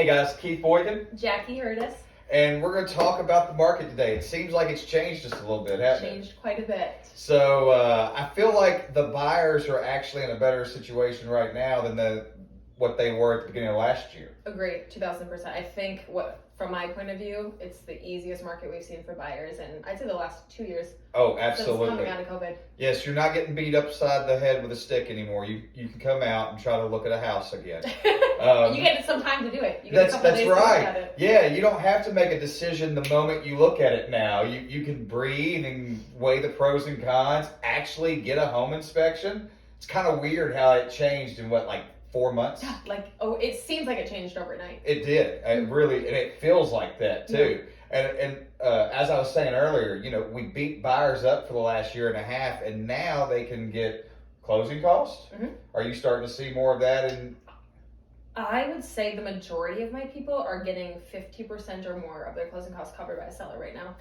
Hey guys, Keith Boykin. Jackie Hurtis. And we're going to talk about the market today. It seems like it's changed just a little bit, hasn't it? Changed quite a bit. So I feel like the buyers are actually in a better situation right now than what they were at the beginning of last year. Agree, 2000%. I think from my point of view, it's the easiest market we've seen for buyers, and I'd say the last 2 years. Oh, absolutely. Since coming out of COVID. Yes, you're not getting beat upside the head with a stick anymore. You can come out and try to look at a house again. You get some time to do it. You get That's right. Yeah, you don't have to make a decision the moment you look at it now. You can breathe and weigh the pros and cons, actually get a home inspection. It's kind of weird how it changed in 4 months? Yeah, it seems like it changed overnight. It did. It really, and it feels like that too. Yeah. And as I was saying earlier, we beat buyers up for the last year and a half, and now they can get closing costs. Mm-hmm. Are you starting to see more of that? I would say the majority of my people are getting 50% or more of their closing costs covered by a seller right now.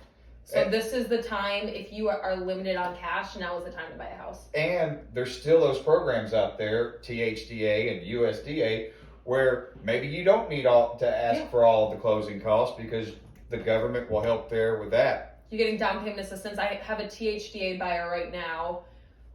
So this is the time, if you are limited on cash, now is the time to buy a house. And there's still those programs out there, THDA and USDA, where maybe you don't need to ask for all of the closing costs because the government will help there with that. You're getting down payment assistance. I have a THDA buyer right now.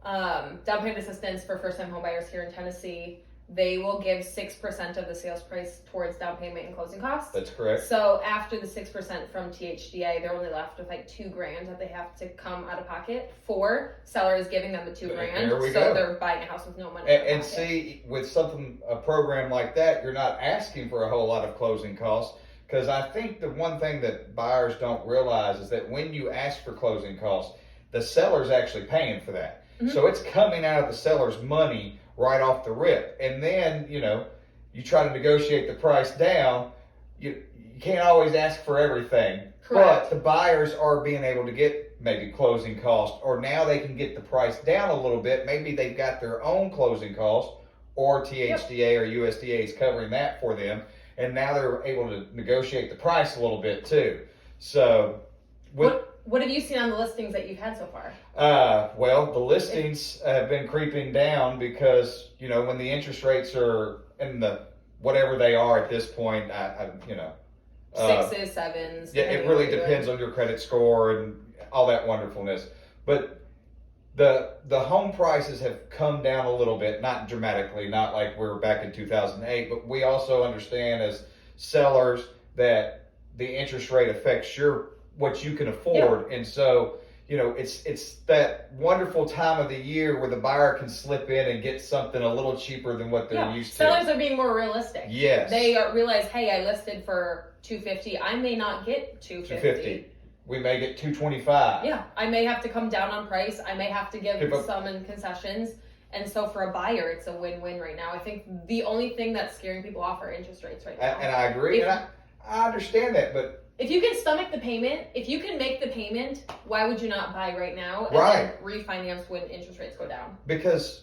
Down payment assistance for first-time home buyers here in Tennessee. They will give 6% of the sales price towards down payment and closing costs. That's correct. So after the 6% from THDA, they're only left with $2,000 that they have to come out of pocket for. Seller is giving them the $2,000. There we go. So they're buying a house with no money. And see, with a program like that, you're not asking for a whole lot of closing costs. Because I think the one thing that buyers don't realize is that when you ask for closing costs, the seller's actually paying for that. Mm-hmm. So it's coming out of the seller's money right off the rip. And then, you try to negotiate the price down. You can't always ask for everything. Correct. But the buyers are being able to get maybe closing costs, or now they can get the price down a little bit. Maybe they've got their own closing costs, or THDA or USDA is covering that for them. And now they're able to negotiate the price a little bit too. So what have you seen on the listings that you've had so far? Well, the listings have been creeping down because, when the interest rates are in the whatever they are at this point, sixes, sevens. Yeah, it really depends on your credit score and all that wonderfulness. But the home prices have come down a little bit, not dramatically, not like we were back in 2008, but we also understand as sellers that the interest rate affects what you can afford. Yeah. And so, it's that wonderful time of the year where the buyer can slip in and get something a little cheaper than what they're used to. Sellers are being more realistic. Yes. They realize, hey, I listed for $250. I may not get $250. We may get $225. Yeah. I may have to come down on price. I may have to give some in concessions. And so for a buyer, it's a win-win right now. I think the only thing that's scaring people off are interest rates right now. And I agree. And I understand that, but if you can stomach the payment, if you can make the payment, why would you not buy right now and then refinance when interest rates go down? Because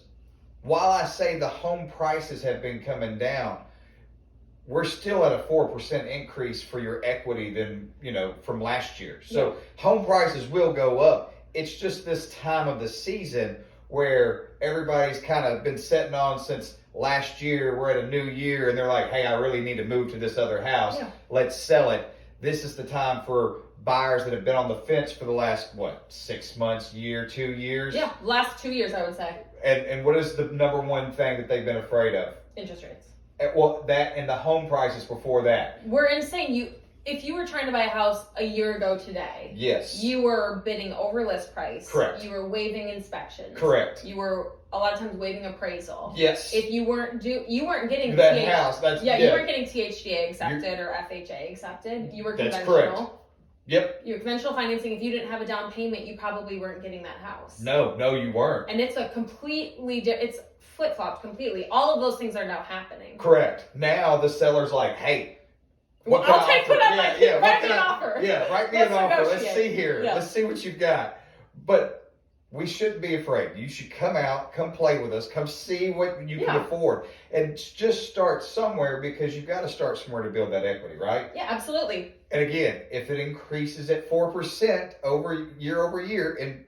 while I say the home prices have been coming down, we're still at a 4% increase for your equity than, from last year. So home prices will go up. It's just this time of the season where everybody's kind of been sitting on since last year. We're at a new year and they're like, hey, I really need to move to this other house. Yeah. Let's sell it. This is the time for buyers that have been on the fence for the last, 6 months, year, 2 years? Yeah, last 2 years, I would say. And what is the number one thing that they've been afraid of? Interest rates. Well, that and the home prices before that. We're insane. If you were trying to buy a house a year ago today, yes, you were bidding over list price. Correct. You were waiving inspections. Correct. You were a lot of times waiving appraisal. Yes. If you weren't getting that house, you weren't getting THDA accepted or FHA accepted. You were conventional. That's correct. Yep. Your conventional financing, if you didn't have a down payment, you probably weren't getting that house. No, you weren't. And it's it's flip-flopped completely. All of those things are now happening. Correct. Now the seller's like, hey, what can I offer? Write me an offer. Yeah, write me an offer. Let's see here. Yeah. Let's see what you've got. But we shouldn't be afraid. You should come out, come play with us, come see what you can afford, and just start somewhere because you've got to start somewhere to build that equity, right? Yeah, absolutely. And again, if it increases at 4% over year, and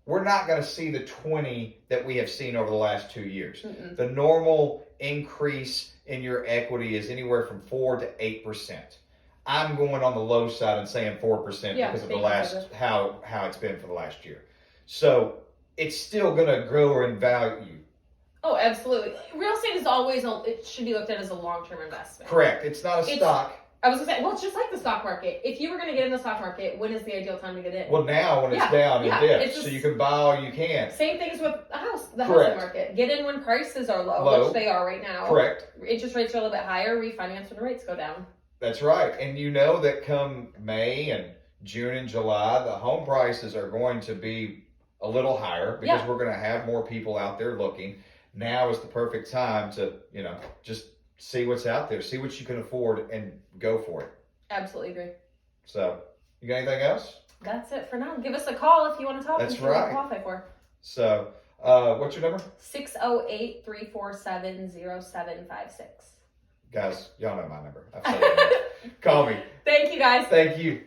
we're not going to see the 20 that we have seen over the last 2 years. Mm-mm. The normal increase in your equity is anywhere from 4 to 8%. I'm going on the low side and saying 4% because of the last how it's been for the last year. So it's still going to grow in value. Oh, absolutely. Real estate is always, it should be looked at as a long-term investment. Correct. It's not a stock. I was going to say, well, it's just like the stock market. If you were going to get in the stock market, when is the ideal time to get in? Well, now when it's down and dips, so you can buy all you can. Same thing as with the housing market. Get in when prices are low, which they are right now. Correct. Interest rates are a little bit higher, refinance when the rates go down. That's right. And you know that come May and June and July, the home prices are going to be a little higher because we're going to have more people out there looking. Now is the perfect time to, just see what's out there, see what you can afford, and go for it. Absolutely agree. So, you got anything else? That's it for now. Give us a call if you want to talk. That's right. What you qualify for. So, what's your number? 608-347-0756. Guys, y'all know my number. I've said it. Call me. Thank you, guys. Thank you.